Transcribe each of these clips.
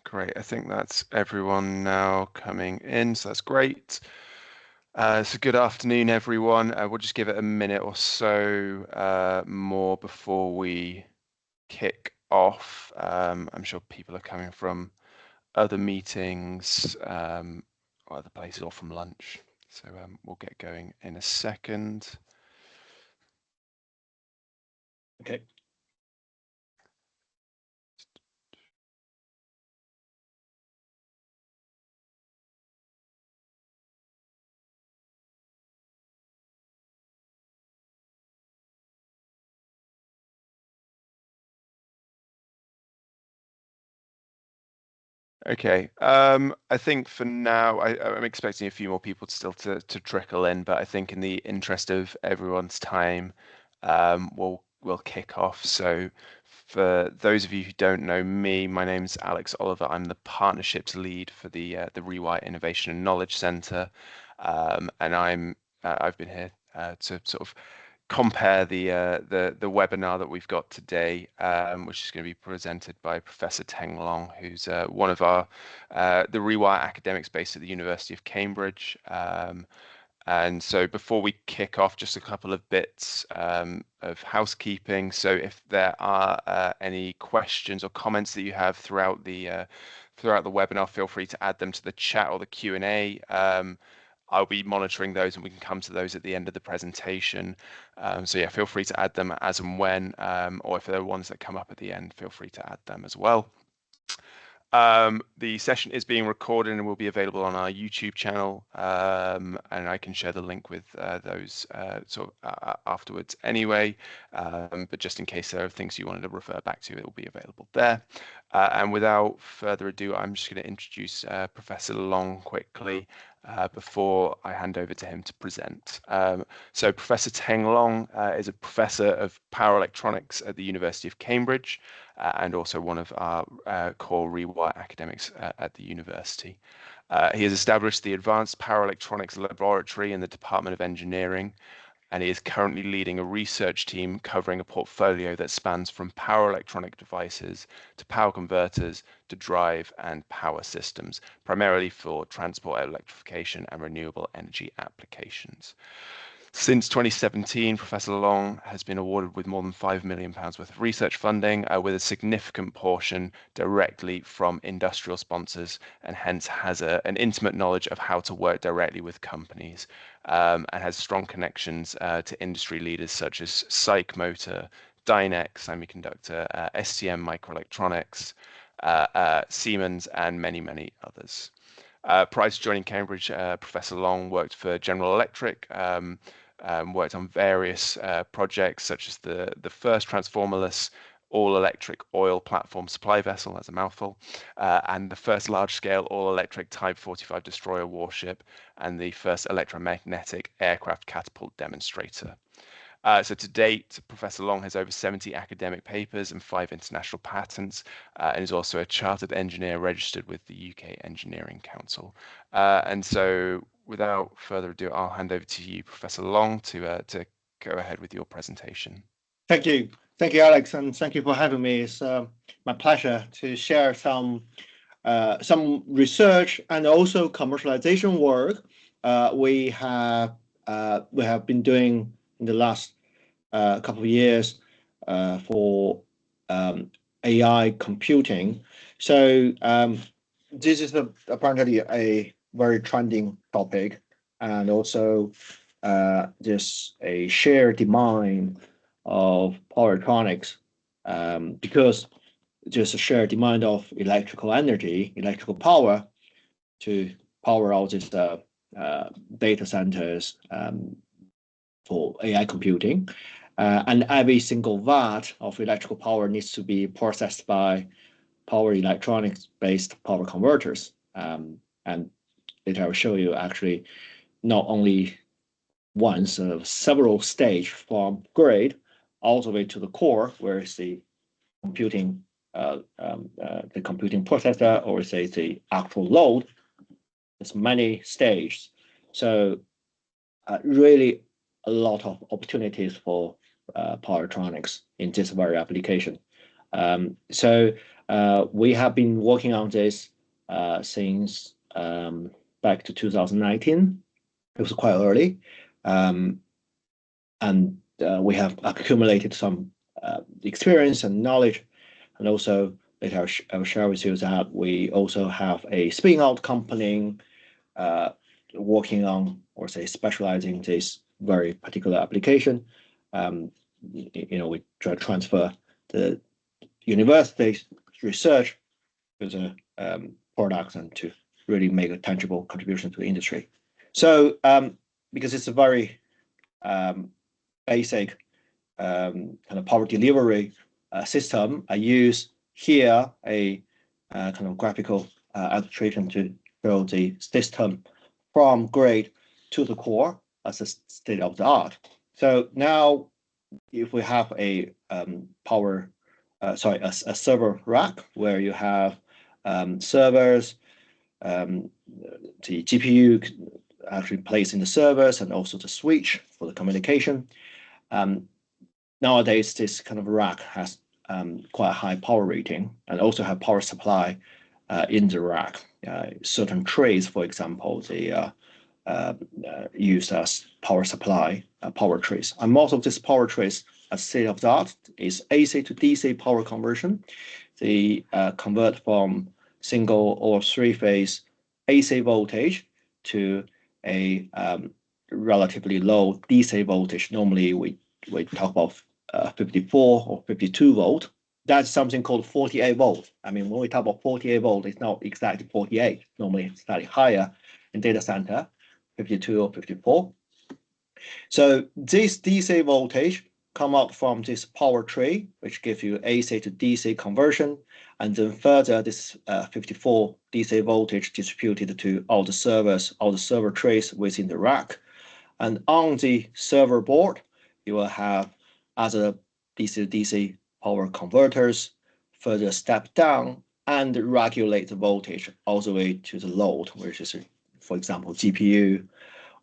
Great. I think that's everyone now coming in, so that's great. So good afternoon, everyone. We'll just give it a minute or so more before we kick off. I'm sure people are coming from other meetings, or other places, or from lunch. So we'll get going in a second. Okay. Okay. I think for now, I'm expecting a few more people still to trickle in, but I think in the interest of everyone's time, we'll kick off. So for those of you who don't know me, my name's Alex Oliver. I'm the partnerships lead for the REWIRE Innovation and Knowledge Center, and I've been here to sort of compare the webinar that we've got today, which is going to be presented by Professor Teng Long, who's one of our the REWIRE academics based at the University of Cambridge. And so before we kick off, just a couple of bits of housekeeping. So if there are any questions or comments that you have throughout the webinar, feel free to add them to the chat or the Q&A. I'll be monitoring those and we can come to those at the end of the presentation. So yeah, feel free to add them as and when, or if there are ones that come up at the end, feel free to add them as well. The session is being recorded and will be available on our YouTube channel, and I can share the link with those afterwards anyway, but just in case there are things you wanted to refer back to, it will be available there. And without further ado, I'm just going to introduce Professor Long quickly before I hand over to him to present. So Professor Teng Long is a professor of power electronics at the University of Cambridge, and also one of our core REWIRE academics at the university. He has established the Advanced Power Electronics Laboratory in the Department of Engineering, and he is currently leading a research team covering a portfolio that spans from power electronic devices to power converters to drive and power systems, primarily for transport electrification and renewable energy applications. Since 2017, Professor Long has been awarded with more than £5 million worth of research funding, with a significant portion directly from industrial sponsors, and hence has an intimate knowledge of how to work directly with companies, and has strong connections to industry leaders such as SAIC Motor, Dynex Semiconductor, STM Microelectronics, Siemens, and many, many others. Prior to joining Cambridge, Professor Long worked for General Electric, worked on various projects such as the first transformerless all-electric oil platform supply vessel, that's a mouthful, and the first large-scale all-electric Type 45 destroyer warship, and the first electromagnetic aircraft catapult demonstrator. So to date, Professor Long has over 70 academic papers and 5 international patents, and is also a chartered engineer registered with the UK Engineering Council. And so without further ado, I'll hand over to you, Professor Long, to go ahead with your presentation. Thank you. Thank you, Alex, and thank you for having me. It's my pleasure to share some research and also commercialization work we have been doing in the last couple of years for AI computing. So this is apparently a very trending topic, and also just a shared demand of power electronics, because just a shared demand of electrical energy, electrical power to power all these data centers for AI computing. And every single watt of electrical power needs to be processed by power electronics based power converters. And later I'll show you actually not only once, several stages from grid all the way to the core, where is the computing processor, or say the actual load. There's many stages. So really a lot of opportunities for power electronics in this very application. So We have been working on this since back to 2019. It was quite early, and we have accumulated some experience and knowledge, and also later I will share with you that we also have a spin-out company working on, or say, specializing this very particular application. We try to transfer the university's research to the products and to really make a tangible contribution to the industry. So because it's a very basic kind of power delivery system, I use here a kind of graphical illustration to show the system from grid to the core as a state of the art. So now, if we have a server rack where you have servers, the GPU actually placed in the servers, and also the switch for the communication. Nowadays, this kind of rack has quite a high power rating, and also have power supply in the rack. Certain trays, for example, they used as power supply power trays. And most of these power trays, as state of the art, is AC to DC power conversion. They convert from single or three-phase AC voltage to a relatively low DC voltage. Normally, we talk about 54 or 52 volt. That's something called 48 volt. I mean, when we talk about 48 volt, it's not exactly 48. Normally, it's slightly higher in data center, 52 or 54. So this DC voltage come out from this power tray, which gives you AC to DC conversion, and then further this 54 DC voltage distributed to all the servers, all the server trays within the rack. And on the server board, you will have other DC to DC power converters, further step down and regulate the voltage all the way to the load, which is, for example, GPU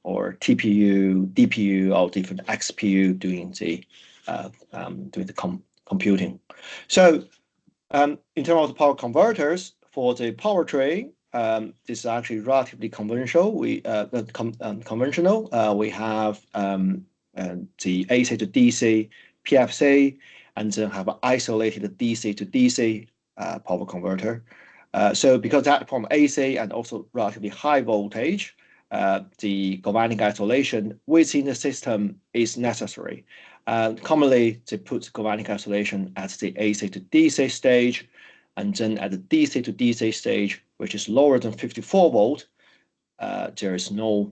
or TPU, DPU, or different XPU doing the computing. So in terms of the power converters for the power tray, this is actually relatively conventional. We have the AC to DC PFC, and then have an isolated DC to DC power converter. So because that from AC and also relatively high voltage, the galvanic isolation within the system is necessary. Commonly, they put galvanic isolation at the AC to DC stage, and then at the DC to DC stage, which is lower than 54 volt, there is no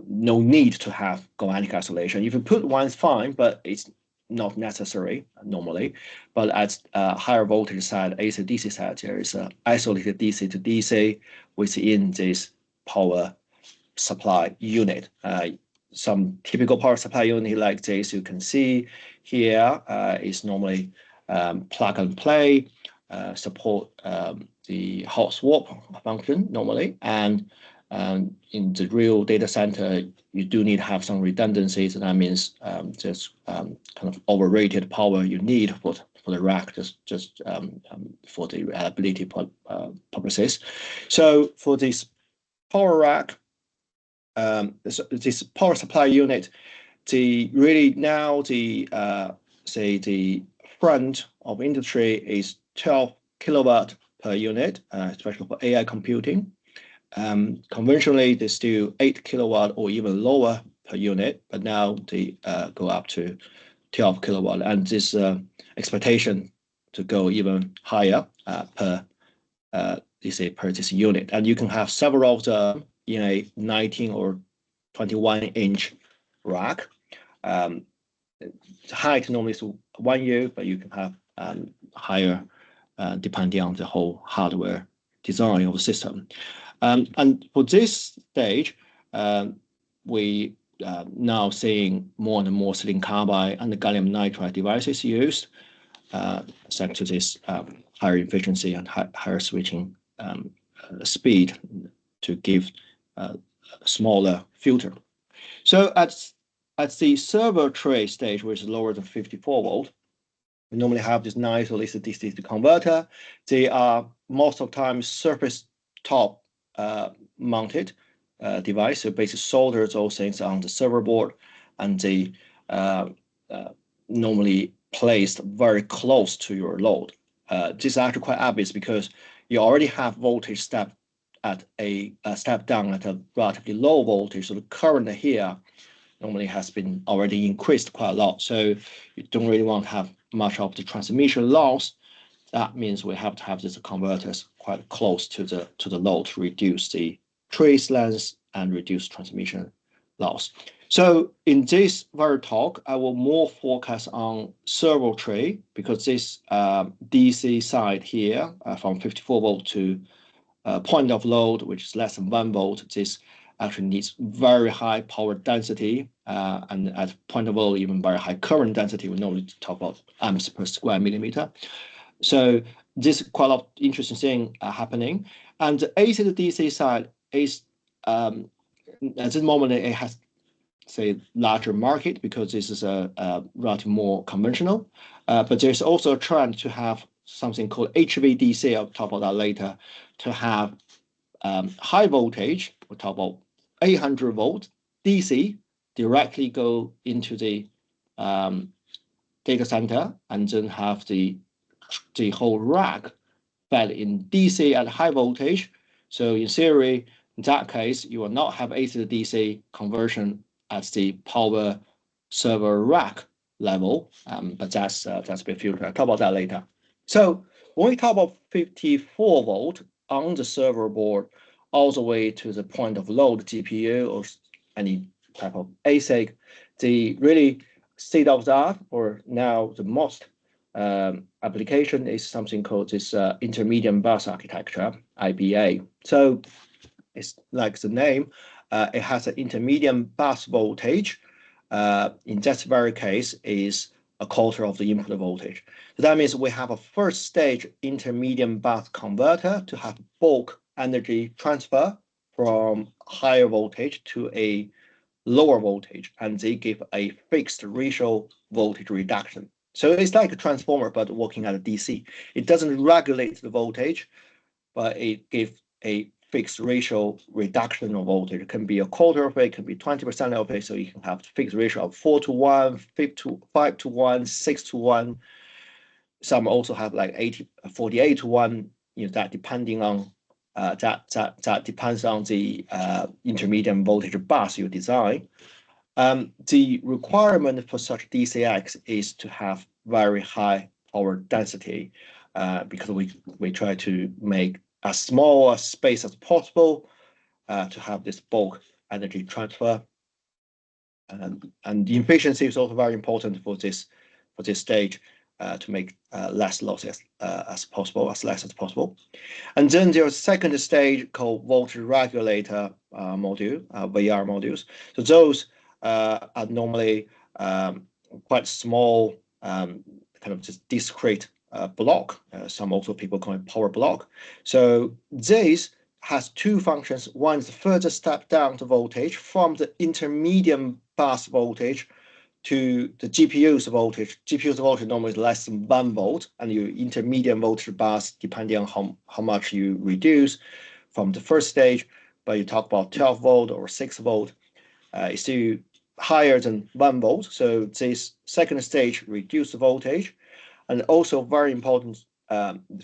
need to have galvanic isolation. If you put one, it's fine, but it's not necessary normally. But at higher voltage side, AC to DC side, there is an isolated DC to DC within this power supply unit. Some typical power supply unit like this you can see here is normally plug and play, support the hot swap function normally, and in the real data center, you do need to have some redundancies, and that means just kind of overrated power you need for the rack, just for the reliability purposes. So for this power rack, this power supply unit, say the front of industry is 12 kilowatt per unit, especially for AI computing. Conventionally, they still 8 kilowatt or even lower per unit, but now they go up to 12 kilowatt, and this expectation to go even higher per this unit. And you can have several of them in a 19 or 21-inch rack. The height normally is 1 year, but you can have higher depending on the whole hardware design of the system. And for this stage, we now seeing more and more silicon carbide and the gallium nitride devices used, thanks to this higher efficiency and higher switching speed to give a smaller filter. So at the server tray stage, which is lower than 54 volt, We normally have this nice DC-DC converter. They are most of the time surface top mounted device. So basically solder those things on the server board, and they normally placed very close to your load. This is actually quite obvious because you already have voltage step at a step down at a relatively low voltage. So the current here normally has been already increased quite a lot. So you don't really want to have much of the transmission loss. That means we have to have these converters quite close to the load to reduce the trace length and reduce transmission loss. So in this very talk, I will more focus on servo tray, because this DC side here from 54 volt to point of load, which is less than 1 volt, this actually needs very high power density, and at point of load, even very high current density. We normally talk about amps per square millimeter. So this is quite a lot of interesting thing happening. And the AC to DC side is, at this moment, it has, say, larger market because this is a relatively more conventional. But there's also a trend to have something called HVDC, I'll talk about that later, to have high voltage, we'll talk about 800 volt DC, directly go into the data center, and then have the whole rack fed in DC at high voltage. So in theory, in that case, you will not have AC to DC conversion at the power server rack level, but that's a bit future. I'll talk about that later. So when we talk about 54 volt on the server board, all the way to the point of load GPU or any type of ASIC, the really state of the art, or now the most application, is something called this intermediate bus architecture, IBA. So it's like the name, it has an intermediate bus voltage. In that very case, is a quarter of the input voltage. So that means we have a first stage intermediate bus converter to have bulk energy transfer from higher voltage to a lower voltage, and they give a fixed ratio voltage reduction. So it's like a transformer, but working at a DC. It doesn't regulate the voltage, but it gives a fixed ratio reduction of voltage. It can be a quarter of it, it can be 20% of it. So you can have fixed ratio of 4:1, 5:1, 6:1. Some also have like 48:1. You know, that depending on that depends on the intermediate voltage bus you design. The requirement for such DCX is to have very high power density, because we try to make as small a space as possible to have this bulk energy transfer. And the efficiency is also very important for this stage, to make less losses as less as possible. And then there's a second stage called voltage regulator module, VR modules. So those are normally quite small, kind of just discrete block. Some also people call it power block. So this has two functions. One is further step down the voltage from the intermediate bus voltage to the GPU's voltage. GPU's voltage normally is less than 1 volt, and your intermediate voltage bus, depending on how much you reduce from the first stage, but you talk about 12 volt or 6 volt, it's still higher than 1 volt. So this second stage reduce the voltage, and also very important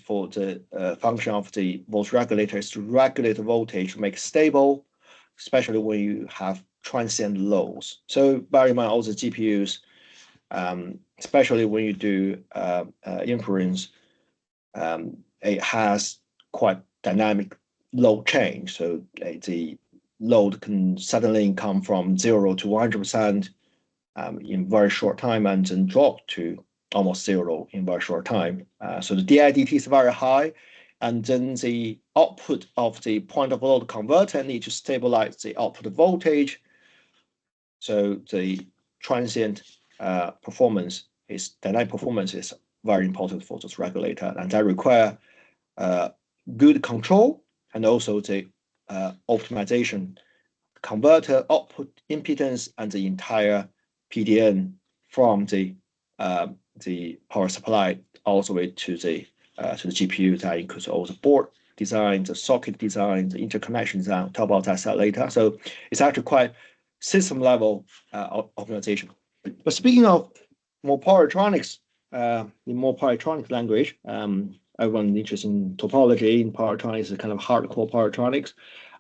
for the function of the voltage regulator is to regulate the voltage to make it stable, especially when you have transient loads. So bear in mind all the GPUs, especially when you do inference, it has quite dynamic load change. So the load can suddenly come from 0 to 100% in very short time, and then drop to almost 0 in very short time. So the DIDT is very high, and then the output of the point of load converter needs to stabilize the output voltage. So the transient performance dynamic performance is very important for this regulator, and that require good control and also the optimization converter output impedance and the entire PDN from the the power supply all the way to the GPU. That includes all the board design, the socket design, the interconnection design. Talk about that later. So it's actually quite system level organization. But speaking of more power electronics, in more power electronics language, everyone interested in topology in power electronics is kind of hardcore power electronics.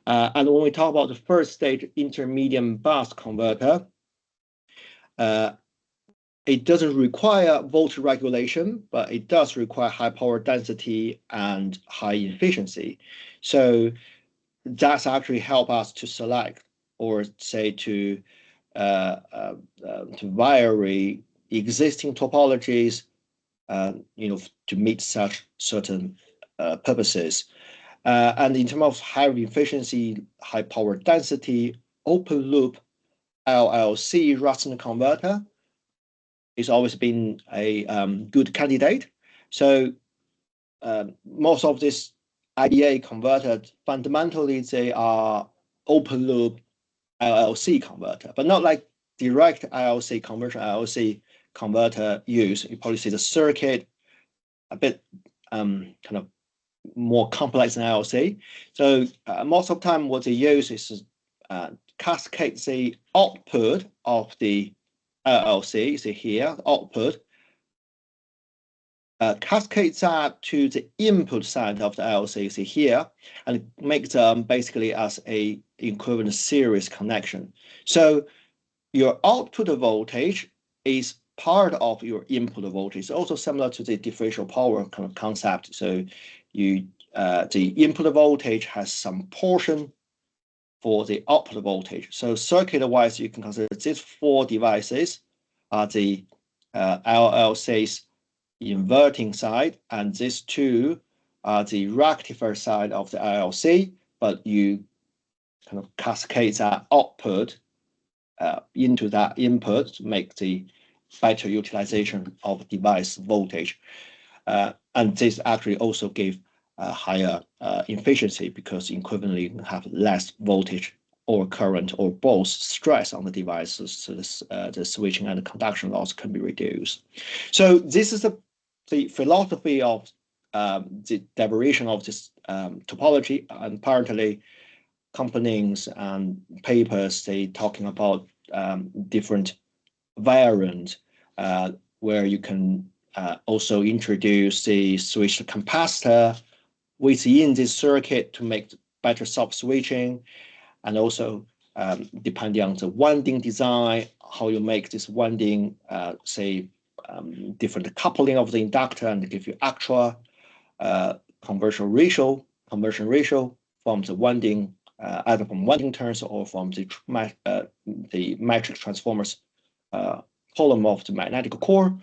And when we talk about the first stage intermediate bus converter, it doesn't require voltage regulation, but it does require high power density and high efficiency. So that's actually help us to select or say to vary existing topologies, to meet such certain purposes. And in terms of high efficiency, high power density, open loop LLC Raster converter it's always been a good candidate. So most of this IDA converter, fundamentally, they are open loop LLC converter, but not like direct LLC conversion LLC converter use. You probably see the circuit a bit kind of more complex than LLC. So most of the time, what they use is cascade the output of the LLC, you see here, output, cascades that to the input side of the LLC, you see here, and make them basically as a equivalent series connection. So your output voltage is part of your input voltage. It's also similar to the differential power kind of concept. So you the input voltage has some portion for the output voltage. So circuit-wise, you can consider these four devices are the LLC's inverting side, and these two are the rectifier side of the LLC, but you kind of cascade that output into that input to make the better utilization of device voltage. And this actually also give higher efficiency because equivalently have less voltage or current or both stress on the devices, so the switching and the conduction loss can be reduced. So this is the philosophy of the derivation of this topology, and apparently companies and papers, they talking about different variants where you can also introduce the switch capacitor within this circuit to make better sub-switching, and also depending on the winding design, how you make this winding, say, different coupling of the inductor and give you actual conversion ratio from the winding, either from winding turns or from the matrix transformers column of the magnetic core.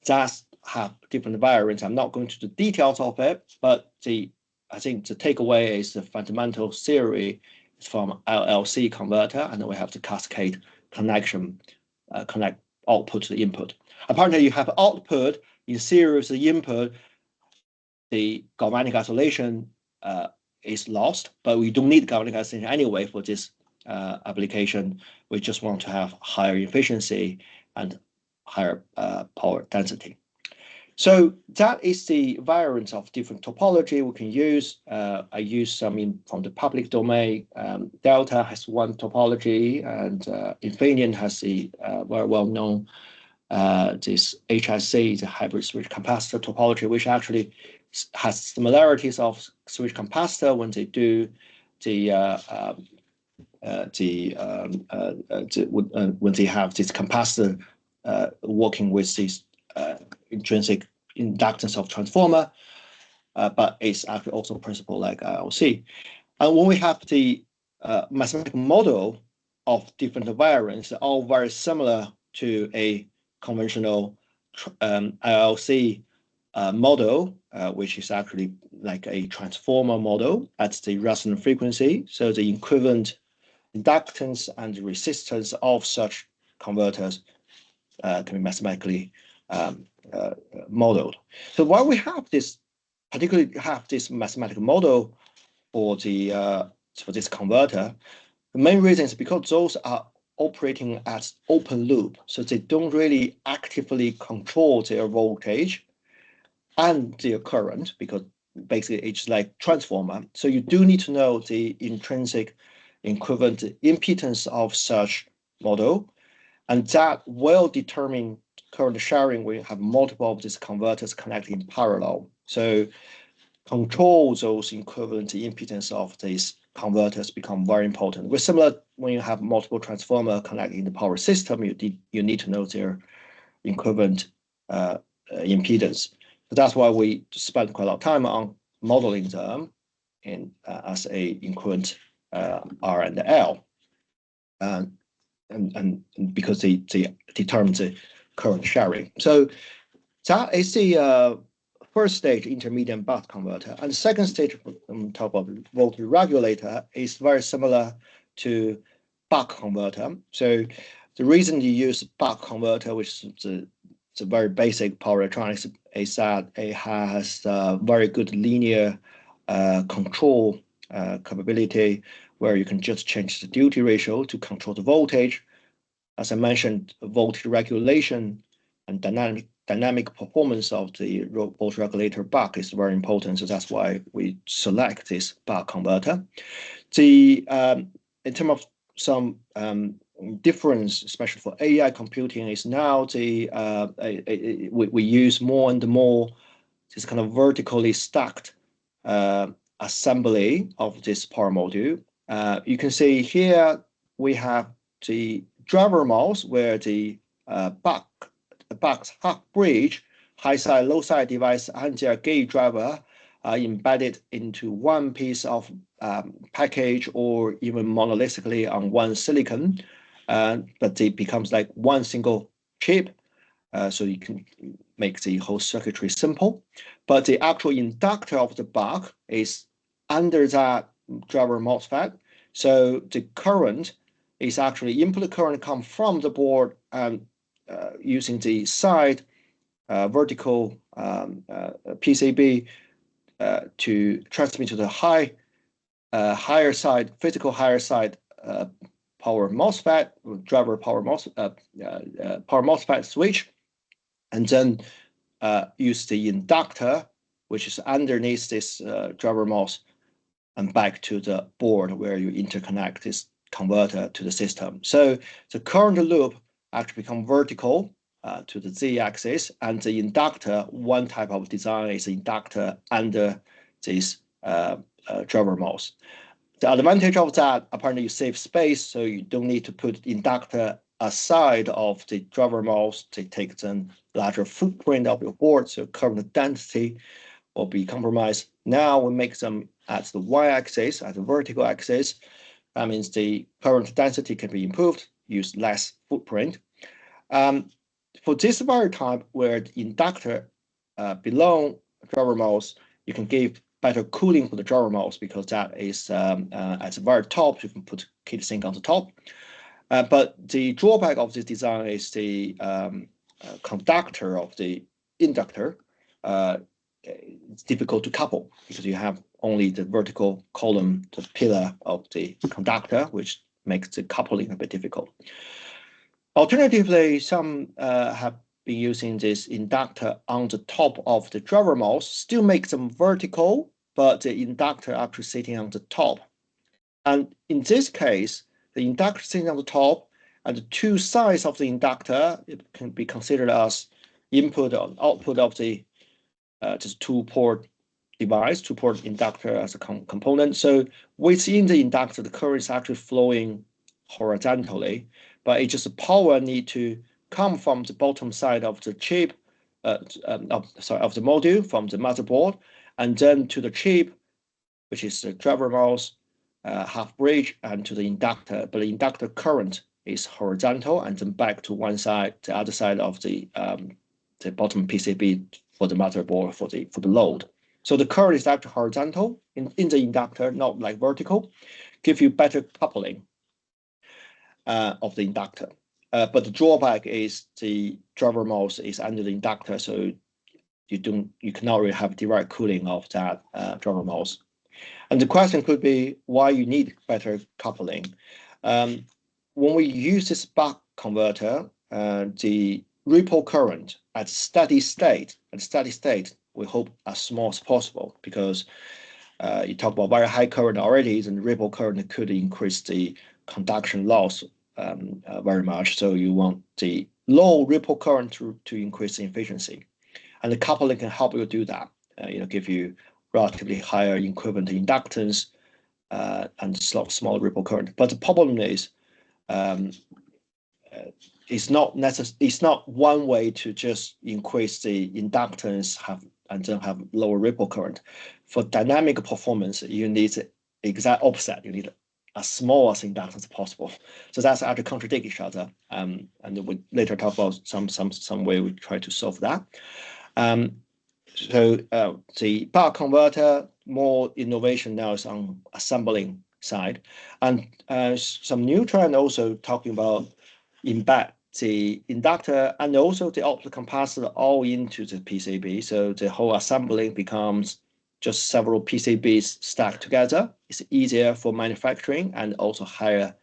That have different variants. I'm not going to the details of it, but I think the takeaway is the fundamental theory is from LLC converter, and then we have the cascade connection, connect output to the input. Apparently, you have output in series with the input. The galvanic isolation is lost, but we don't need galvanic isolation anyway for this application. We just want to have higher efficiency and higher power density. So that is the variants of different topology we can use. I use some from the public domain. Delta has one topology, and Infineon has the very well-known this HSC, the hybrid switch capacitor topology, which actually has similarities of switch capacitor when they do when they have this capacitor working with this intrinsic inductance of transformer, but it's actually also a principle like ILC. And when we have the mathematical model of different variants, they're all very similar to a conventional ILC model, which is actually like a transformer model at the resonant frequency. So the equivalent inductance and resistance of such converters can be mathematically modeled. So while we have this, particularly have this mathematical model for the for this converter, the main reason is because those are operating as open loop, so they don't really actively control their voltage and their current, because basically it's like transformer. So you do need to know the intrinsic equivalent impedance of such model, and that will determine current sharing. We have multiple of these converters connected in parallel. So control those equivalent impedance of these converters become very important. With similar, when you have multiple transformer connected in the power system, you need to know their equivalent impedance. So that's why we spend quite a lot of time on modeling them in as a equivalent R and L, and because they determine the current sharing. So that is the first stage intermediate buck converter, and the second stage on top of the voltage regulator is very similar to buck converter. So the reason you use buck converter, which is the very basic power electronics, is that it has very good linear control capability, where you can just change the duty ratio to control the voltage. As I mentioned, voltage regulation and dynamic performance of the voltage regulator buck is very important. So that's why we select this buck converter. In terms of some difference, especially for AI computing, is now we use more and more this kind of vertically stacked assembly of this power module. You can see here we have the driver mouse, where the buck's half bridge, high side, low side device, and their gate driver are embedded into one piece of package, or even monolithically on one silicon, but it becomes like one single chip. So you can make the whole circuitry simple. But the actual inductor of the buck is under that driver MOSFET. So the current is actually input current come from the board, and using the side vertical PCB to transmit to the higher side, physical higher side power MOSFET, driver power MOSFET switch, and then use the inductor, which is underneath this driver MOS, and back to the board where you interconnect this converter to the system. So the current loop actually become vertical to the z-axis, and the inductor, one type of design is inductor under this driver MOS. The advantage of that, apparently you save space, so you don't need to put inductor aside of the driver MOS to take the larger footprint of your board, so current density will be compromised. Now we make them at the y-axis, at the vertical axis. That means the current density can be improved, use less footprint. For this very type, where the inductor below driver MOS, you can give better cooling for the driver MOS, because that is at the very top, you can put heat sink on the top. But the drawback of this design is the conductor of the inductor. It's difficult to couple, because you have only the vertical column, the pillar of the conductor, which makes the coupling a bit difficult. Alternatively, some have been using this inductor on the top of the driver MOS, still makes them vertical, but the inductor actually sitting on the top. And in this case, the inductor sitting on the top, and the two sides of the inductor, it can be considered as input and output of the just two-port device, two-port inductor as a component. So within the inductor, the current is actually flowing horizontally, but it's just the power need to come from the bottom side of the chip, of the module, from the motherboard, and then to the chip, which is the driver MOS, half bridge, and to the inductor. But the inductor current is horizontal, and then back to one side, the other side of the bottom PCB for the motherboard for the load. So the current is actually horizontal in the inductor, not like vertical, give you better coupling of the inductor. But the drawback is the driver MOS is under the inductor, so you cannot really have direct cooling of that driver MOS. And the question could be why you need better coupling. when we use this buck converter, the ripple current at steady state, we hope as small as possible, because you talk about very high current already, and ripple current could increase the conduction loss very much. So you want the low ripple current to increase the efficiency, and the coupling can help you do that. Give you relatively higher equivalent inductance and small ripple current. But the problem is, it's not one way to just increase the inductance and then have lower ripple current. For dynamic performance, you need the exact opposite. You need as small as inductance as possible. So that's actually contradict each other. And we later talk about some way we try to solve that. So the buck converter, more innovation now is on assembling side, and some new trend also talking about embed the inductor and also the output capacitor all into the PCB. So the whole assembling becomes just several PCBs stacked together. It's easier for manufacturing and also higher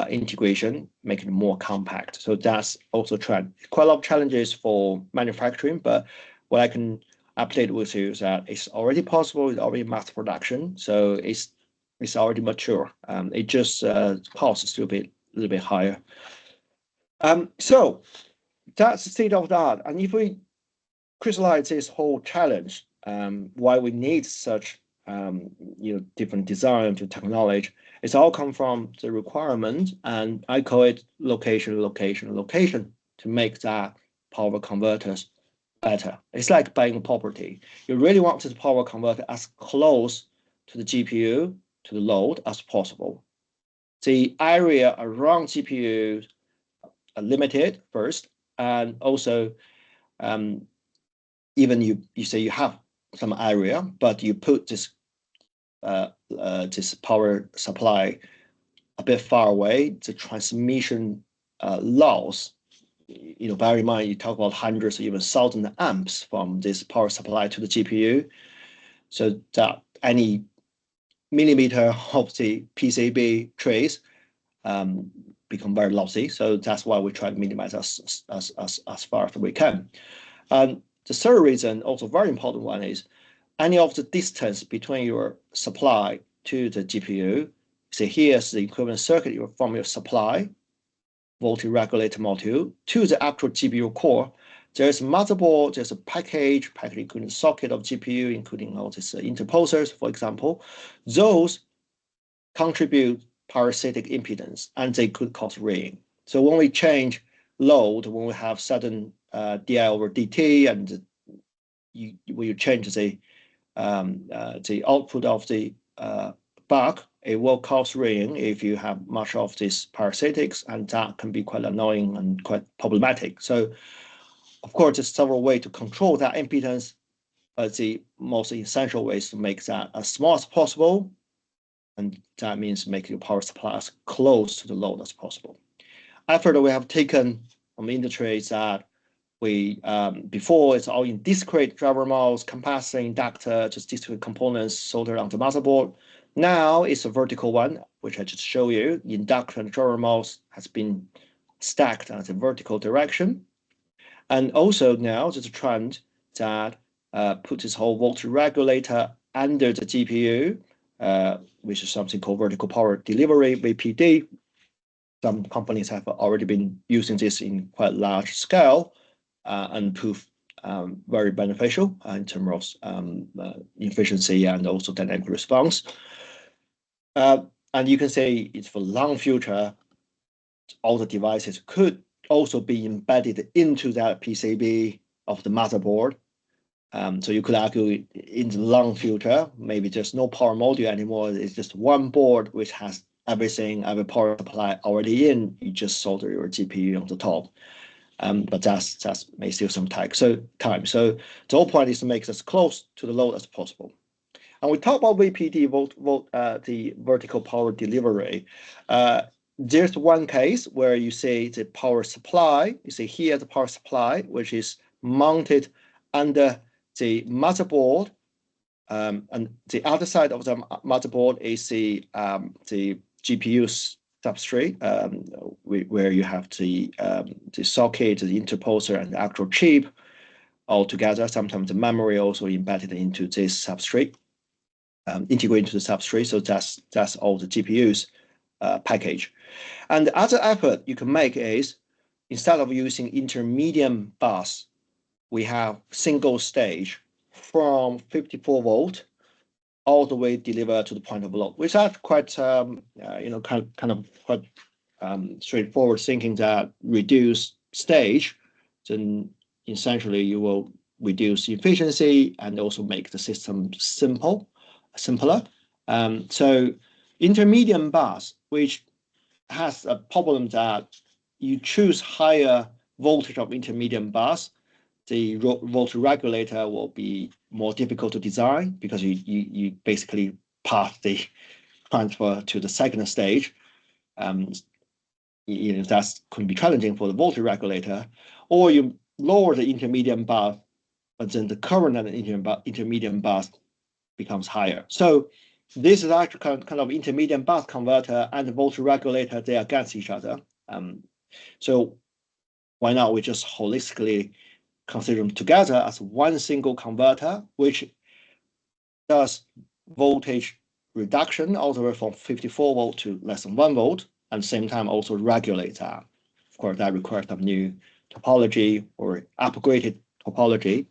integration, making it more compact. So that's also trend. Quite a lot of challenges for manufacturing, but what I can update with you is that it's already possible. It's already mass production, so it's already mature. It just costs still a little bit higher. So that's the state of the art. And if we crystallize this whole challenge, why we need such different design to technology, it's all come from the requirement, and I call it location to make that power converters better. It's like buying a property. You really want the power converter as close to the GPU, to the load as possible. The area around GPU are limited first, and also even you say you have some area, but you put this power supply a bit far away, the transmission loss. Bear in mind, you talk about hundreds or even thousand amps from this power supply to the GPU, so that any millimeter of the PCB trace become very lossy. So that's why we try to minimize as far as we can. And the third reason, also very important one, is any of the distance between your supply to the GPU. So here's the equivalent circuit from your supply voltage regulator module to the actual GPU core. There's a motherboard, there's a package including socket of GPU, including all these interposers, for example. Those contribute parasitic impedance, and they could cause ring. So when we change load, when we have sudden di over dt, and when you change the output of the buck, it will cause ring if you have much of these parasitics, and that can be quite annoying and quite problematic. So, of course, there's several ways to control that impedance, but the most essential way is to make that as small as possible, and that means making your power supply as close to the load as possible. Effort that we have taken from the industry is that we before it's all in discrete driver MOS, capacitor, inductor, just discrete components soldered onto the motherboard. Now it's a vertical one, which I just show you. Inductor and driver MOS has been stacked as a vertical direction. And also now there's a trend that puts this whole voltage regulator under the GPU, which is something called vertical power delivery, VPD. Some companies have already been using this in quite large scale and prove very beneficial in terms of efficiency and also dynamic response. And you can say it's for long future, all the devices could also be embedded into that PCB of the motherboard. So you could argue in the long future, maybe there's no power module anymore. It's just one board which has everything, every power supply already in. You just solder your GPU on the top. But that's may still some time. So the whole point is to make it as close to the load as possible. And we talk about VPD, the vertical power delivery. There's one case where you say the power supply. You see here the power supply, which is mounted under the motherboard, and the other side of the motherboard is the GPU's substrate, where you have the socket, the interposer, and the actual chip all together. Sometimes the memory also embedded into this substrate, integrated into the substrate. So that's all the GPU's package. And the other effort you can make is, instead of using intermediate bus, we have single stage from 54 volt all the way delivered to the point of load, which are quite kind of quite straightforward thinking, that reduce stage, then essentially you will reduce efficiency and also make the system simpler. So intermediate bus, which has a problem that you choose higher voltage of intermediate bus, the voltage regulator will be more difficult to design, because you basically pass the transfer to the second stage. That could be challenging for the voltage regulator. Or you lower the intermediate bus, but then the current at the intermediate bus becomes higher. So this is actually kind of intermediate bus converter and the voltage regulator, they are against each other. So why not we just holistically consider them together as one single converter, which does voltage reduction all the way from 54 volt to less than 1 volt, and same time also regulates that. Of course, that requires some new topology or upgraded topology.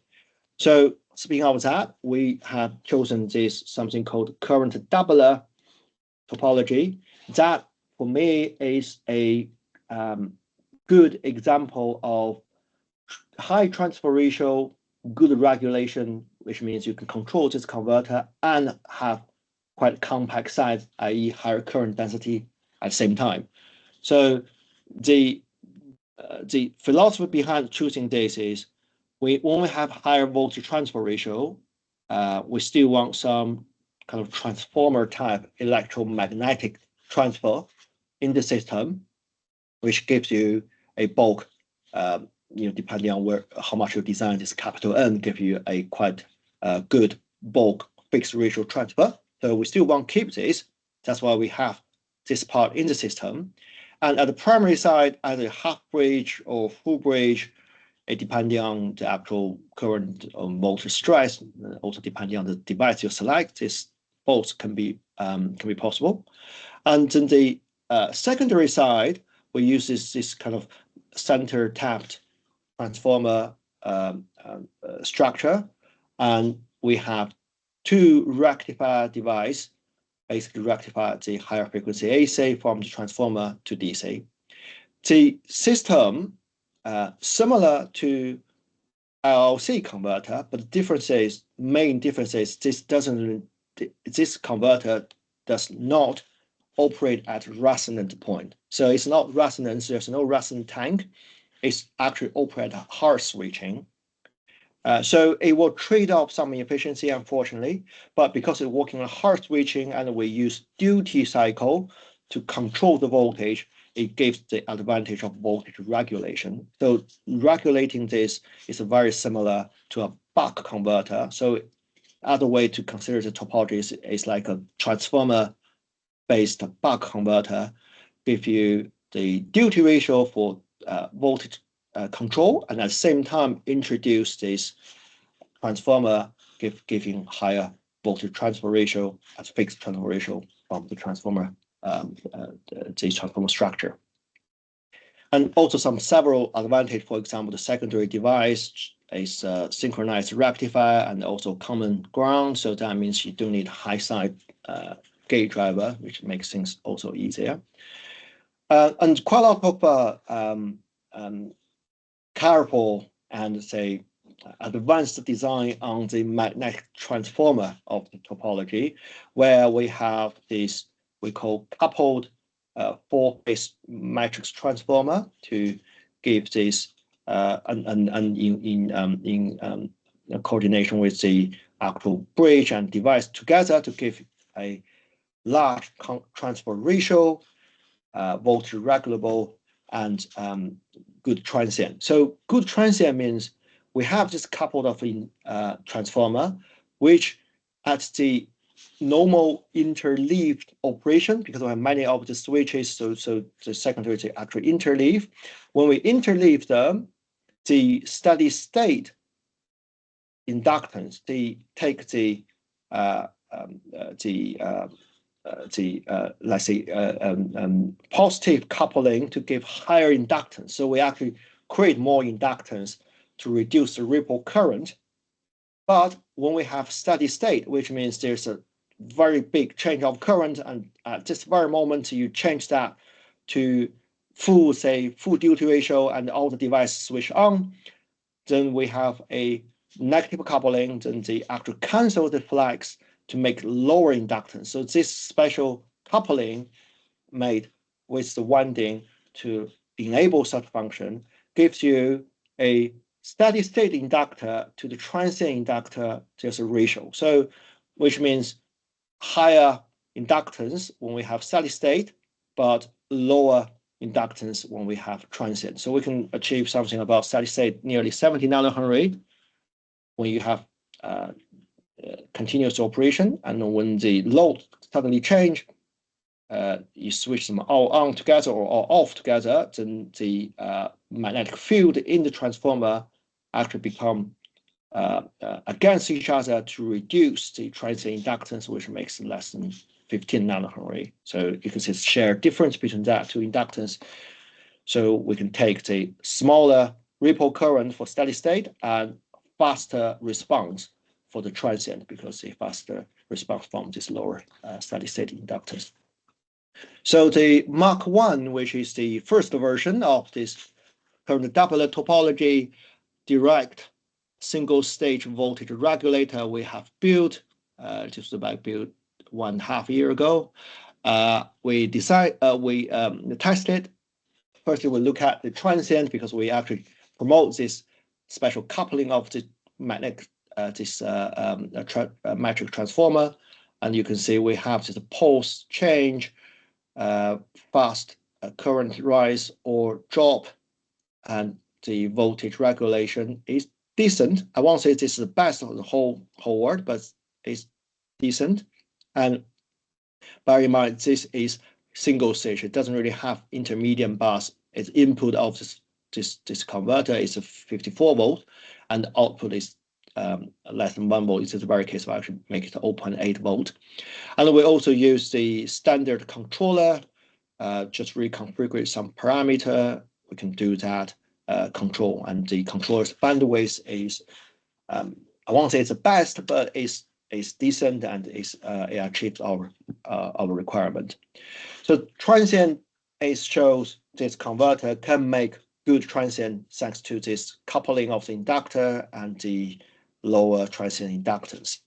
So speaking of that, we have chosen this something called current doubler topology. That for me is a good example of high transfer ratio, good regulation, which means you can control this converter and have quite compact size, i.e. higher current density at the same time. So the philosophy behind choosing this is, when we have higher voltage transfer ratio, we still want some kind of transformer type electromagnetic transfer in the system, which gives you a bulk, depending on how much you design this capital N, give you a quite good bulk fixed ratio transfer. So we still want to keep this. That's why we have this part in the system. And at the primary side, either half bridge or full bridge, depending on the actual current voltage stress, also depending on the device you select, this both can be possible. And then the secondary side, we use this kind of center tapped transformer structure, and we have two rectifier device, basically rectify the higher frequency AC from the transformer to DC. The system similar to LLC converter, but the main difference is this converter does not operate at resonant point. So it's not resonance, there's no resonant tank. It's actually operate at hard switching. So it will trade off some efficiency, unfortunately, but because it's working on hard switching and we use duty cycle to control the voltage, it gives the advantage of voltage regulation. So regulating this is very similar to a buck converter. So other way to consider the topology is like a transformer-based buck converter, give you the duty ratio for voltage control, and at the same time introduce this transformer giving higher voltage transfer ratio as fixed transfer ratio from the transformer, this transformer structure. And also several advantage. For example, the secondary device is synchronized rectifier and also common ground. So that means you don't need high side gate driver, which makes things also easier. And quite a lot of careful and say advanced design on the magnetic transformer of the topology, where we have this we call coupled 4-phase matrix transformer to give this in coordination with the actual bridge and device together to give a large transfer ratio, voltage regulable, and good transient. So good transient means we have this coupled of transformer, which at the normal interleaved operation because we have many of the switches, so the secondary is actually interleave. When we interleave them, the steady state inductance, they take the let's say positive coupling to give higher inductance. So we actually create more inductance to reduce the ripple current. But when we have steady state, which means there's a very big change of current, and at this very moment you change that to full duty ratio and all the devices switch on, then we have a negative coupling, then they actually cancel the flags to make lower inductance. So this special coupling made with the winding to enable such function gives you a steady state inductor to the transient inductor, there's a ratio. So which means higher inductance when we have steady state, but lower inductance when we have transient. So we can achieve something about steady state nearly 70 nanohenry when you have continuous operation, and when the load suddenly change, you switch them all on together or all off together, then the magnetic field in the transformer actually become against each other to reduce the transient inductance, which makes less than 15 nanohenry. So you can see the sheer difference between that two inductance. So we can take the smaller ripple current for steady state and faster response for the transient, because the faster response from this lower steady state inductance. So the Mark I, which is the first version of this current doublet topology, direct single stage voltage regulator we have built, just about built 1.5 years ago. We tested. Firstly, we look at the transient because we actually promote this special coupling of the magnetic metric transformer, and you can see we have this pulse change, fast current rise or drop, and the voltage regulation is decent. I won't say this is the best of the whole world, but it's decent. And bear in mind, this is single stage. It doesn't really have intermediate bus. Its input of this converter is a 54 volt, and the output is less than 1 volt. It's the very case of actually make it 0.8 volt. And we also use the standard controller, just reconfigure some parameter. We can do that control, and the controller's bandwidth is, I won't say it's the best, but it's decent, and it achieves our requirement. So transient, it shows this converter can make good transient thanks to this coupling of the inductor and the lower transient inductance.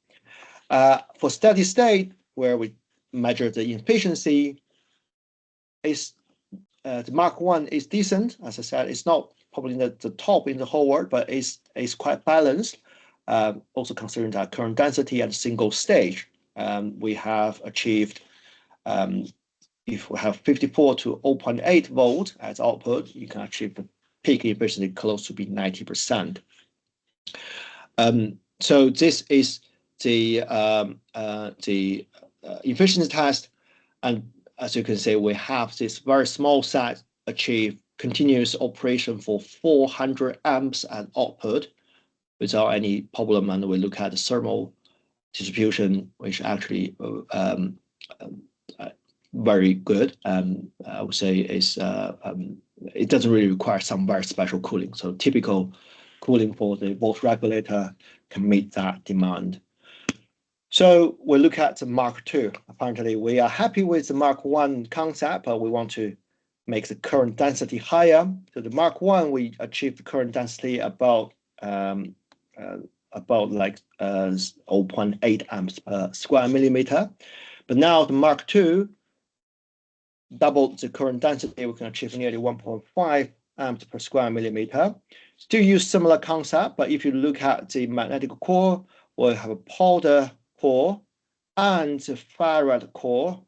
For steady state, where we measure the efficiency, is the Mark I is decent. As I said, it's not probably the top in the whole world, but it's quite balanced. Also considering that current density at single stage, we have achieved, if we have 54 to 0.8 volt as output, you can achieve the peak efficiency close to be 90%. So this is the efficiency test, and as you can see, we have this very small set achieve continuous operation for 400 amps at output without any problem. And we look at the thermal distribution, which actually very good. I would say is it doesn't really require some very special cooling. So typical cooling for the volt regulator can meet that demand. So we look at the Mark II. Apparently, we are happy with the Mark I concept, but we want to make the current density higher. So the Mark I, we achieved the current density about like 0.8 amps per square millimeter. But now the Mark II doubled the current density. We can achieve nearly 1.5 amps per square millimeter. Still use similar concept, but if you look at the magnetic core, we'll have a powder core and the ferrite core,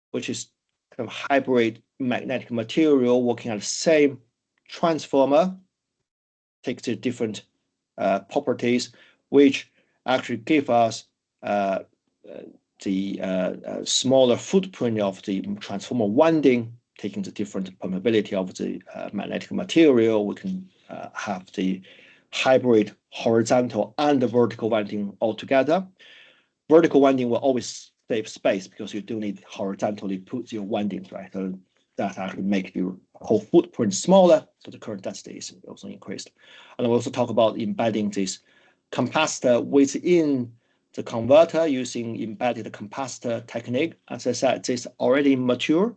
which is kind of hybrid magnetic material working on the same transformer, takes the different properties, which actually give us smaller footprint of the transformer winding, taking the different permeability of the magnetic material. We can have the hybrid horizontal and the vertical winding altogether. Vertical winding will always save space because you do need horizontally put your windings, right? So that actually makes your whole footprint smaller, so the current density is also increased. And we'll also talk about embedding this capacitor within the converter using embedded capacitor technique. As I said, this already mature.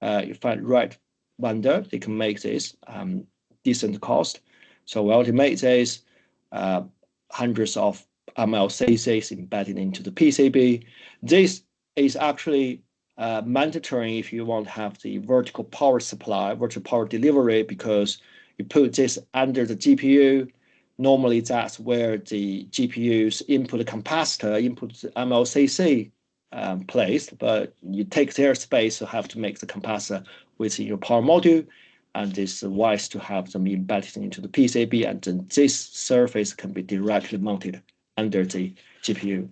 You find right vendor, they can make this decent cost. So we automate this, hundreds of MLCCs embedded into the PCB. This is actually mandatory if you want to have the vertical power supply, vertical power delivery, because you put this under the GPU. Normally, that's where the GPU's input capacitor, input MLCC placed, but you take their space, so have to make the capacitor within your power module, and it's wise to have them embedded into the PCB, and then this surface can be directly mounted under the GPU.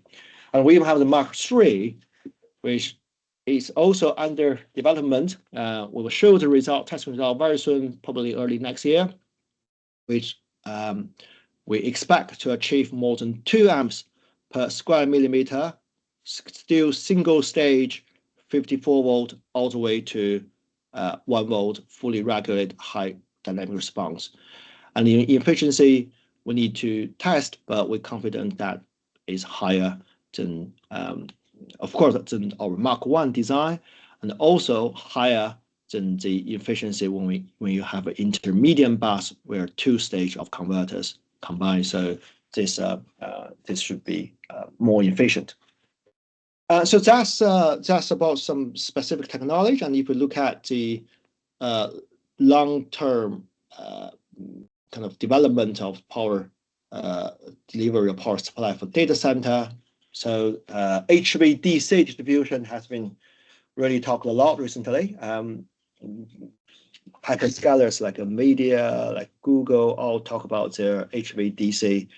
And we even have the Mark III, which is also under development. We will show the result, test result very soon, probably early next year, which we expect to achieve more than 2 amps per square millimeter, still single stage, 54 volt, all the way to 1 volt, fully regulated high dynamic response. And in efficiency, we need to test, but we're confident that is higher than, of course, than our Mark I design, and also higher than the efficiency when you have an intermediate bus where 2 stages of converters combine. So this should be more efficient. So that's about some specific technology. And if you look at the long-term kind of development of power delivery of power supply for data center, so HVDC distribution has been really talked a lot recently. Hyperscalers like NVIDIA, like Google, all talk about their HVDC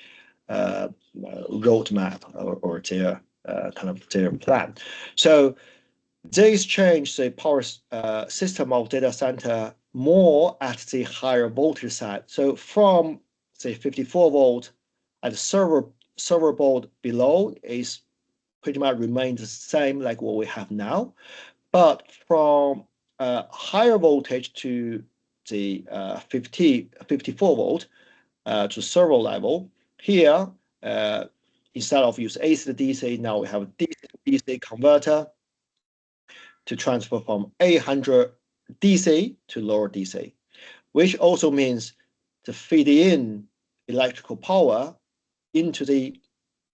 roadmap or their kind of their plan. So this changed the power system of data center more at the higher voltage side. So from say 54 volt at the server board below is pretty much remains the same like what we have now, but from higher voltage to the 54 volt to server level, here instead of use AC to DC, now we have a DC to DC converter to transfer from 800 DC to lower DC, which also means to feed in electrical power into the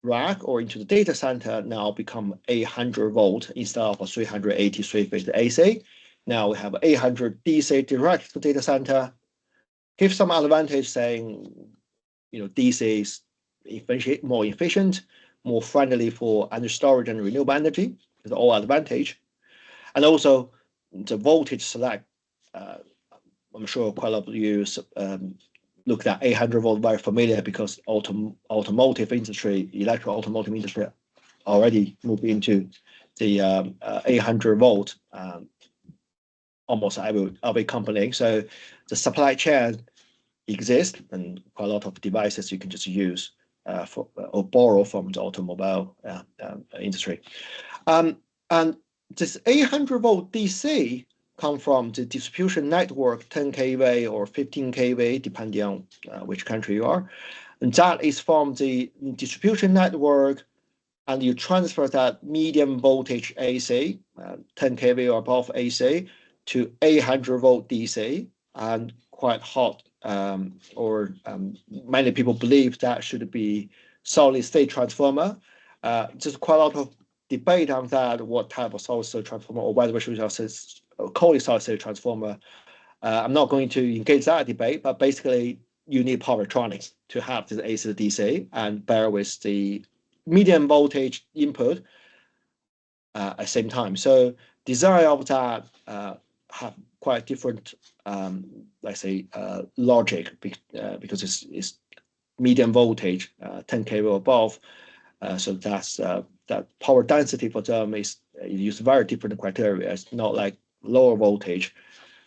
rack or into the data center now become 800 volt instead of a 380, 350 AC. Now we have 800 DC direct to data center. Give some advantage saying, DC is more efficient, more friendly for energy storage and renewable energy. It's all advantage. And also the voltage select, I'm sure quite a lot of you looked at 800 volt, very familiar because automotive industry, electrical automotive industry already moved into the 800 volt almost every company. So the supply chain exists and quite a lot of devices you can just use or borrow from the automobile industry. And this 800 volt DC come from the distribution network, 10 kV or 15 kV, depending on which country you are. And that is from the distribution network, and you transfer that medium voltage AC, 10 kV or above AC, to 800 volt DC, and quite hot, many people believe that should be solid state transformer. Just quite a lot of debate on that, what type of solid state transformer, or whether we should call it solid state transformer. I'm not going to engage that debate, but basically you need power electronics to have this AC to DC and bear with the medium voltage input at the same time. So design of that have quite different, let's say, logic because it's medium voltage, 10 kV or above. So that's that power density for them is use very different criteria. It's not like lower voltage.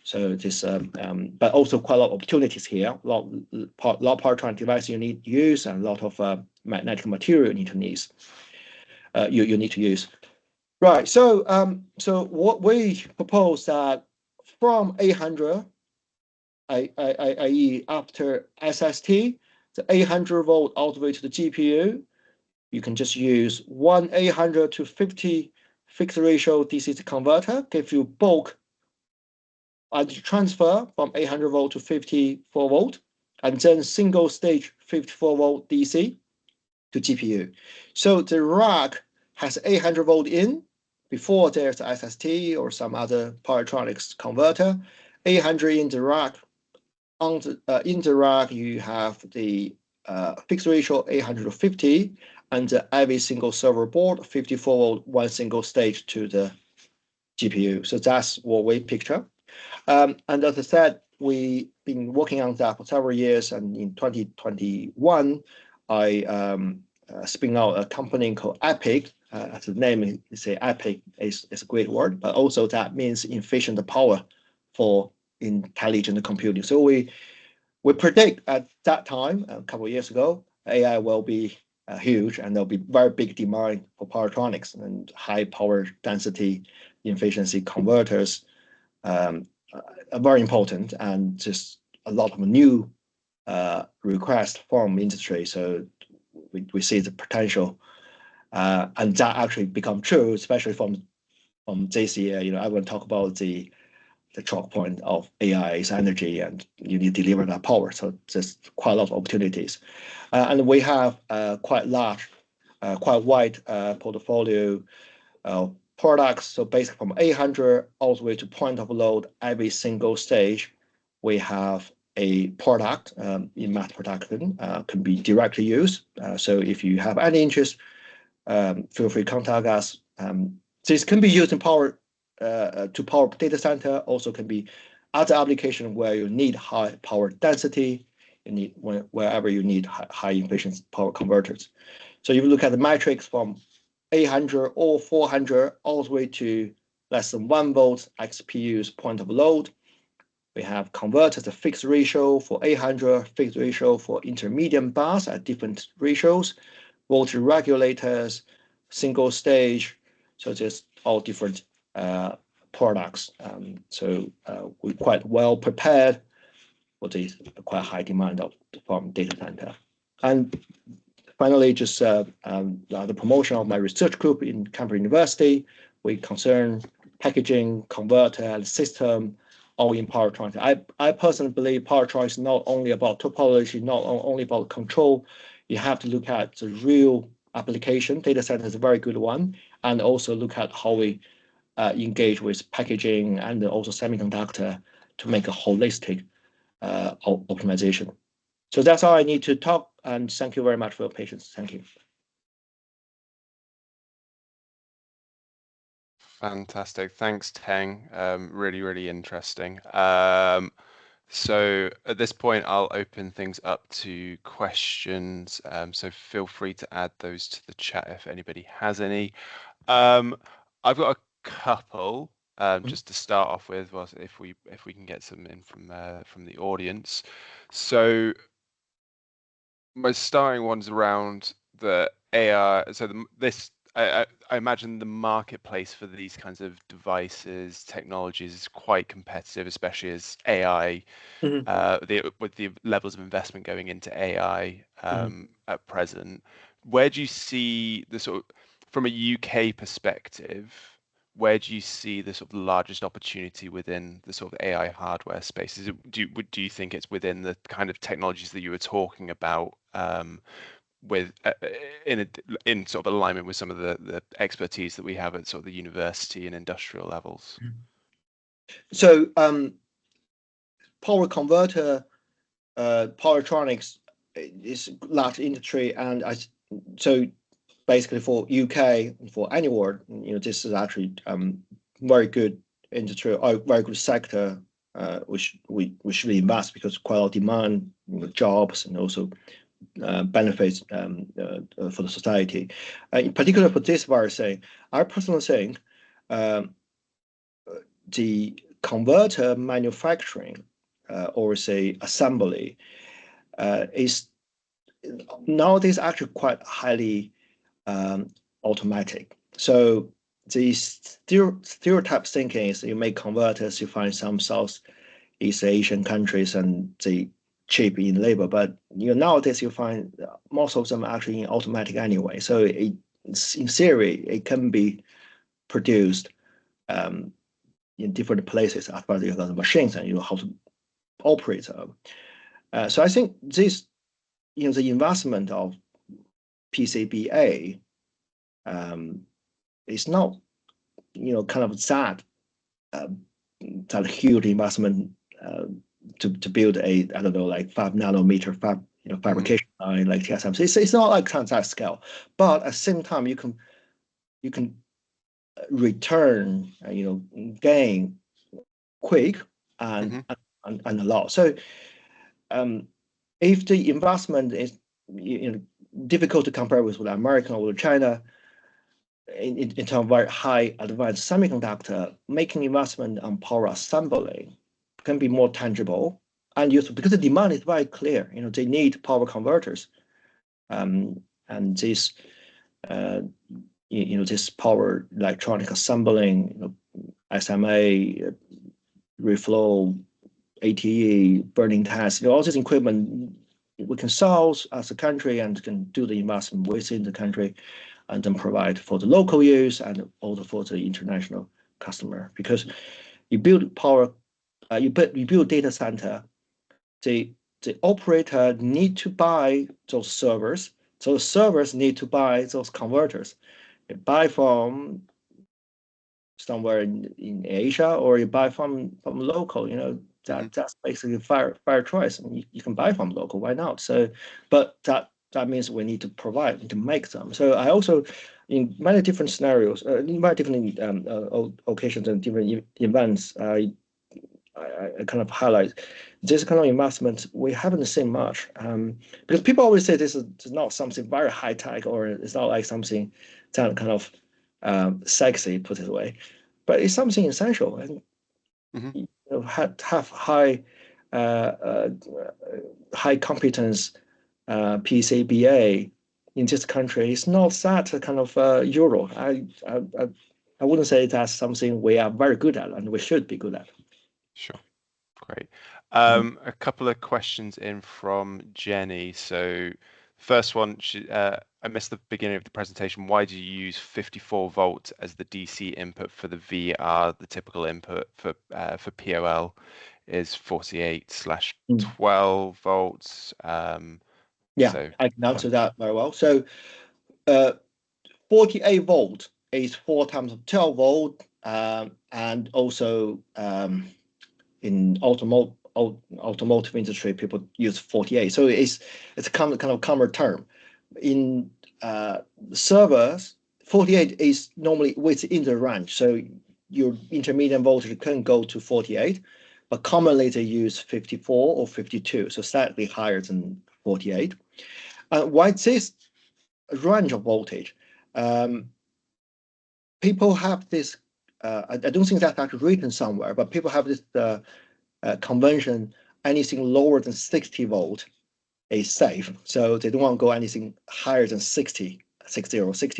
So it is, but also quite a lot of opportunities here. A lot of power electronic devices you need to use, and a lot of magnetic material you need to use. You need to use. Right. So so what we propose that from 800, i.e. after SST, the 800 volt all the way to the GPU, you can just use one 800 to 50 fixed ratio DC converter, give you bulk and transfer from 800 volt to 54 volt, and then single stage 54 volt DC to GPU. So the rack has 800 volt in before there's SST or some other power electronics converter. 800 in the rack. In the rack, you have the fixed ratio 800 to 50, and every single server board 54 volt, one single stage to the GPU. So that's what we picture. And as I said, we've been working on that for several years, and in 2021, I spin out a company called Epic. As the name is say, Epic is a great word, but also that means efficient power for intelligent computing. So we predict at that time, a couple of years ago, AI will be huge, and there'll be very big demand for power electronics and high power density efficiency converters. Very important, and just a lot of new requests from industry. So we see the potential, and that actually become true, especially from this year. You know, I will talk about the choke point of AI is energy, and you need to deliver that power. So there's quite a lot of opportunities, and we have quite large, quite wide portfolio of products. So basically from 800 all the way to point of load, every single stage, we have a product in mass production, can be directly used. So if you have any interest, feel free to contact us. This can be used in power to power data center, also can be other application where you need high power density, you need wherever you need high efficiency power converters. So if you look at the matrix from 800 or 400 all the way to less than 1 volt XPU's point of load, we have converters, the fixed ratio for 800, fixed ratio for intermediate bus at different ratios, voltage regulators, single stage. So just all different products. So we're quite well prepared for this quite high demand from data center. And finally, just the promotion of my research group in Cambridge University. We concern packaging, converter, and system, all in power electronics. I personally believe power electronics is not only about topology, not only about control. You have to look at the real application. Data center is a very good one, and also look at how we engage with packaging and also semiconductor to make a holistic optimization. So that's all I need to talk, and thank you very much for your patience. Thank you. Fantastic. Thanks, Teng. Really, really interesting. So at this point, I'll open things up to questions. So feel free to add those to the chat if anybody has any. I've got a couple just to start off with. Well, if we can get some in from the audience. So my starting one's around the AI. So I imagine the marketplace for these kinds of devices, technologies is quite competitive, especially as AI, with the levels of investment going into AI at present. Where do you see the sort of, from a UK perspective, where do you see the sort of largest opportunity within the sort of AI hardware space? Do you think it's within the kind of technologies that you were talking about? With in sort of alignment with some of the expertise that we have at sort of the university and industrial levels. So power converter, power electronics is large industry, and so basically for UK, for any world, you know, this is actually very good industry, or very good sector, which we should invest, because quite a lot of demand, you know, jobs, and also benefits for the society. In particular for this virus thing, I personally think the converter manufacturing or say assembly is nowadays actually quite highly automatic. So the stereotype thinking is you make converters, you find some Southeast Asian countries and they cheap in labor, but nowadays you find most of them actually in automatic anyway. So in theory, it can be produced in different places as far as you have the machines and you know how to operate them. So I think this, the investment of PCBA is not, kind of that huge investment to build a, I don't know, like 5 nanometer fabrication line like TSMC. It's not like that scale, but at the same time you can return, gain quick and a lot. So if the investment is difficult to compare with America or China in terms of very high advanced semiconductor, making investment on power assembly can be more tangible and useful because the demand is very clear. They need power converters, and this this power electronic assembling, SMA, reflow, ATE, burning test, all this equipment we can solve as a country and can do the investment within the country and then provide for the local use and also for the international customer. Because you build power, you build data center, the operator need to buy those servers. So the servers need to buy those converters. You buy from somewhere in Asia or you buy from local, that's basically fair choice. And you can buy from local, why not? So, but that means we need to provide, to make them. So I also, in many different scenarios, in many different occasions and different events, I kind of highlight this kind of investment we haven't seen much, because people always say this is not something very high tech or it's not like something that kind of sexy, put it away, but it's something essential and have high high competence PCBA in this country. It's not that kind of euro. I wouldn't say that's something we are very good at and we should be good at. Sure. Great. A couple of questions in from Jenny. So first one, I missed the beginning of the presentation. Why do you use 54 volt as the DC input for the VR? The typical input for POL is 48/12 volts. So I can answer that very well. So 48 volt is 4 times 12 volt, and also in automotive industry, people use 48. So it's a kind of common term. In servers, 48 is normally within the range. So your intermediate voltage can go to 48, but commonly they use 54 or 52, so slightly higher than 48. Why this range of voltage? People have this, I don't think that's actually written somewhere, but people have this convention, anything lower than 60 volt is safe. So they don't want to go anything higher than 60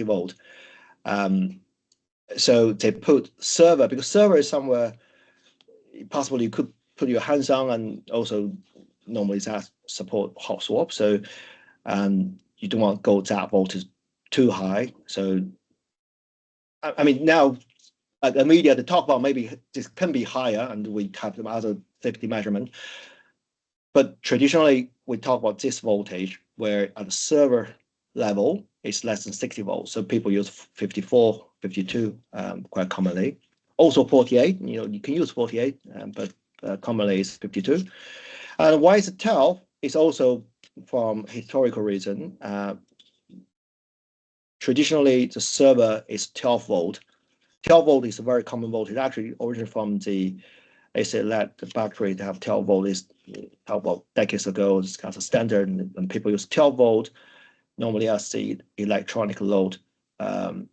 volt. So they put server, because server is somewhere possibly you could put your hands on, and also normally that support hot swap. So you don't want to go that voltage too high. So I mean, now the media to talk about maybe this can be higher, and we have some other safety measurement. But traditionally, we talk about this voltage, where at the server level, it's less than 60 volts. So people use 54, 52 quite commonly. Also 48, you can use 48, but commonly it's 52. And why is it 12? It's also from historical reason. Traditionally, the server is 12 volt. 12 volt is a very common voltage, actually originated from the they say that the battery to have 12 volt is about decades ago. It's kind of standard, and people use 12 volt normally as the electronic load. 12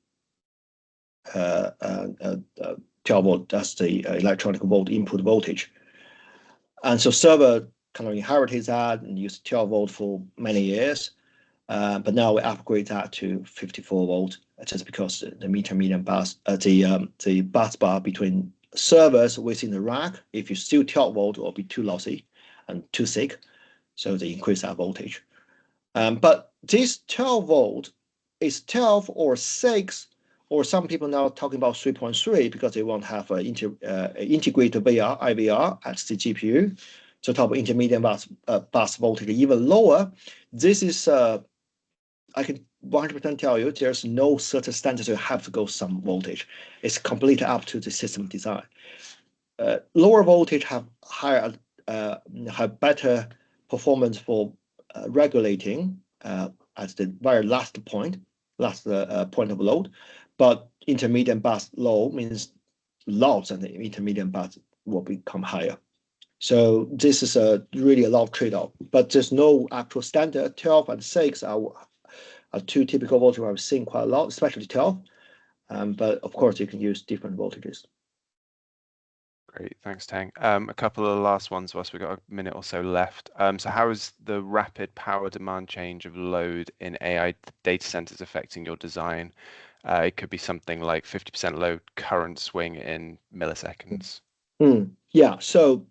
volt as the electronic volt input voltage. And so server kind of inherited that and used 12 volt for many years. But now we upgrade that to 54 volt just because the medium bus, the bus bar between servers within the rack, if you still 12 volt, will be too lossy and too thick. So they increase that voltage. But this 12 volt is 12 or 6, or some people now talking about 3.3 because they want to have an integrated VR, IVR at the GPU. So talk about intermediate bus voltage even lower. This is, I can 100% tell you, there's no certain standard you have to go some voltage. It's completely up to the system design. Lower voltage have higher, have better performance for regulating at the very last point of load, but intermediate bus low means loads and the intermediate bus will become higher. So this is really a lot of trade-off, but there's no actual standard. 12 and 6 are two typical voltages I've seen quite a lot, especially 12. But of course, you can use different voltages. Great, thanks, Teng. A couple of the last ones whilst we've got a minute or so left. So how is the rapid power demand change of load in AI data centers affecting your design? It could be something like 50% load current swing in milliseconds. Yeah, so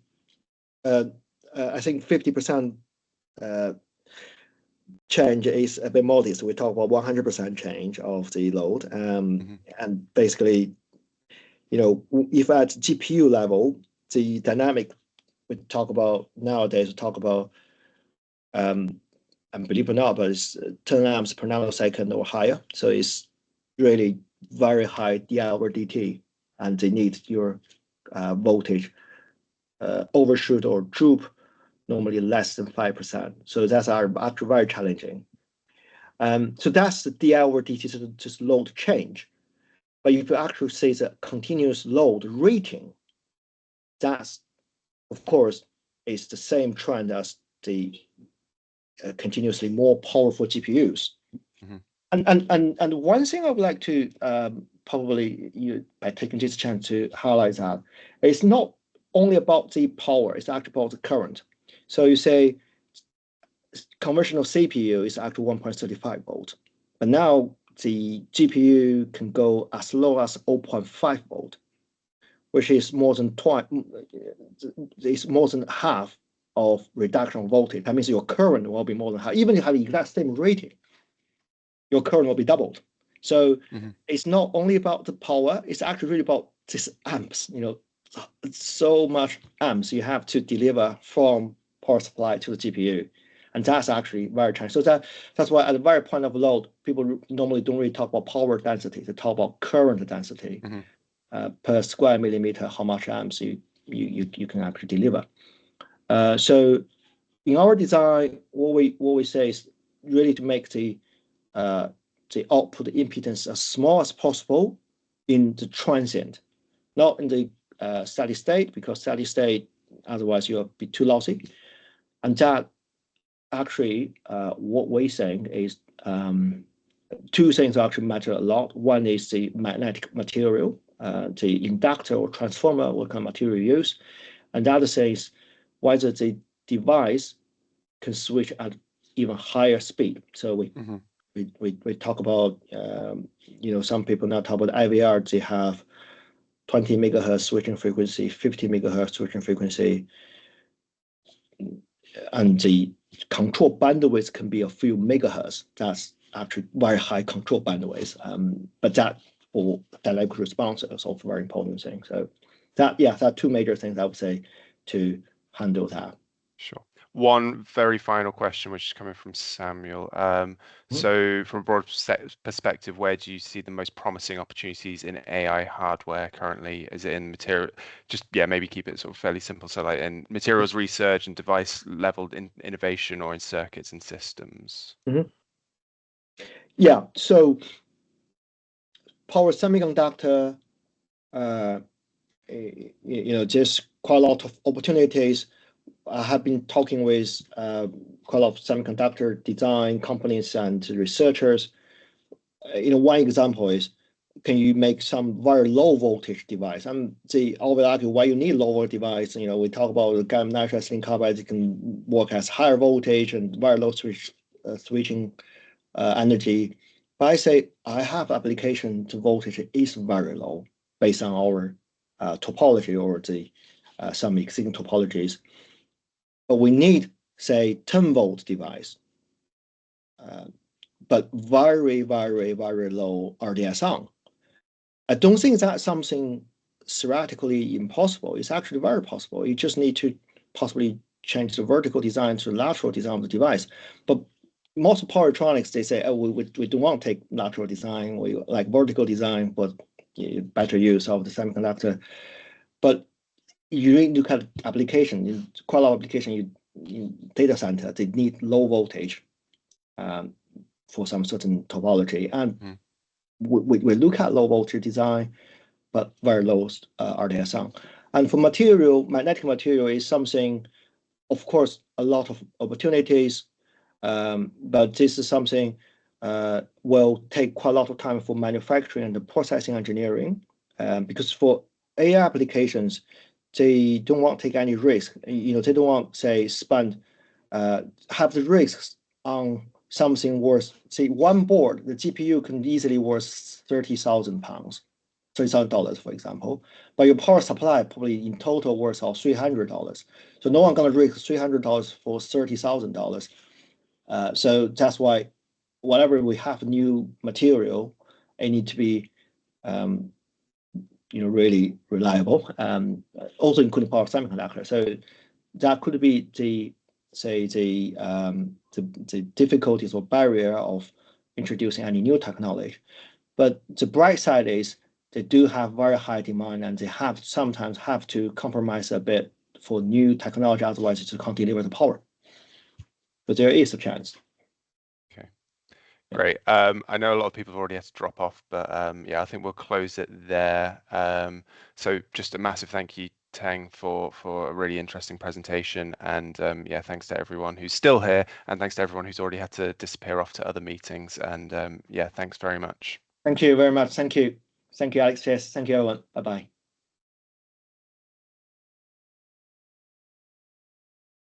I think 50% change is a bit modest. We talk about 100% change of the load. And basically, you know, if at GPU level, the dynamic we talk about nowadays, we talk about, and believe it or not, but it's 10 amps per nanosecond or higher. So it's really very high di over dt, and they need your voltage overshoot or droop normally less than 5%. So that's actually very challenging. So that's the di over dt, so just load change. But if you actually say the continuous load rating, that's, of course, is the same trend as the continuously more powerful GPUs. And one thing I would like to probably, by taking this chance to highlight that, it's not only about the power, it's actually about the current. So you say conventional CPU is actually 1.35 volt, but now the GPU can go as low as 0.5 volt, which is more than twice, it's more than half of reduction of voltage. That means your current will be more than half. Even if you have the exact same rating, your current will be doubled. So it's not only about the power, it's actually really about this amps, you know, so much amps you have to deliver from power supply to the GPU. And that's actually very challenging. So that's why at the very point of load, people normally don't really talk about power density. They talk about current density per square millimeter, how much amps you can actually deliver. So in our design, what we say is really to make the output impedance as small as possible in the transient, not in the steady state, because steady state, otherwise you'll be too lossy. And that actually, what we're saying is two things actually matter a lot. One is the magnetic material, the inductor or transformer, what kind of material you use. And the other thing is whether the device can switch at even higher speed. So we talk about, you know, some people now talk about IVR, they have 20 megahertz switching frequency, 50 megahertz switching frequency, and the control bandwidth can be a few megahertz. That's actually very high control bandwidth. But that for dynamic response is also a very important thing. So that, yeah, there are two major things I would say to handle that. Sure. One very final question, which is coming from Samuel. So from a broad perspective, where do you see the most promising opportunities in AI hardware currently? Is it in material? Just, yeah, maybe keep it sort of fairly simple. So like in materials research and device level innovation, or in circuits and systems? Yeah, so power semiconductor, there's quite a lot of opportunities. I have been talking with quite a lot of semiconductor design companies and researchers. One example is, can you make some very low voltage device? They always argue why you need low voltage device. We talk about the gallium nitride silicon carbide. It can work as higher voltage and very low switching energy. But I say I have application to voltage is very low based on our topology or the some existing topologies. But we need, say, 10-volt device, but very, very, very low RDS(on). I don't think that's something theoretically impossible. It's actually very possible. You just need to possibly change the vertical design to lateral design of the device. But most power electronics, they say, oh, we don't want to take lateral design. We like vertical design, but better use of the semiconductor. But you need to look at application. Quite a lot of application in data center, they need low voltage for some certain topology. And we look at low voltage design, but very low RDS(on). And for material, magnetic material is something, of course, a lot of opportunities, but this is something will take quite a lot of time for manufacturing and the processing engineering, because for AI applications, they don't want to take any risk. They don't want, say, have the risks on something worth, say, one board, the GPU can easily worth £30,000, $30,000, for example, but your power supply probably in total worth of $300. So no one going to risk $300 for $30,000. So that's why whenever we have new material, it needs to be really reliable, also including power semiconductor. So that could be the difficulties or barrier of introducing any new technology. But the bright side is they do have very high demand, and they sometimes have to compromise a bit for new technology, otherwise they can't deliver the power. But there is a chance. Okay, great. I know a lot of people have already had to drop off, but yeah, I think we'll close it there. So just a massive thank you, Teng, for a really interesting presentation, and yeah, thanks to everyone who's still here, and thanks to everyone who's already had to disappear off to other meetings, and yeah, thanks very much. Thank you very much. Thank you, Alex. Yes, thank you, everyone. Bye-bye.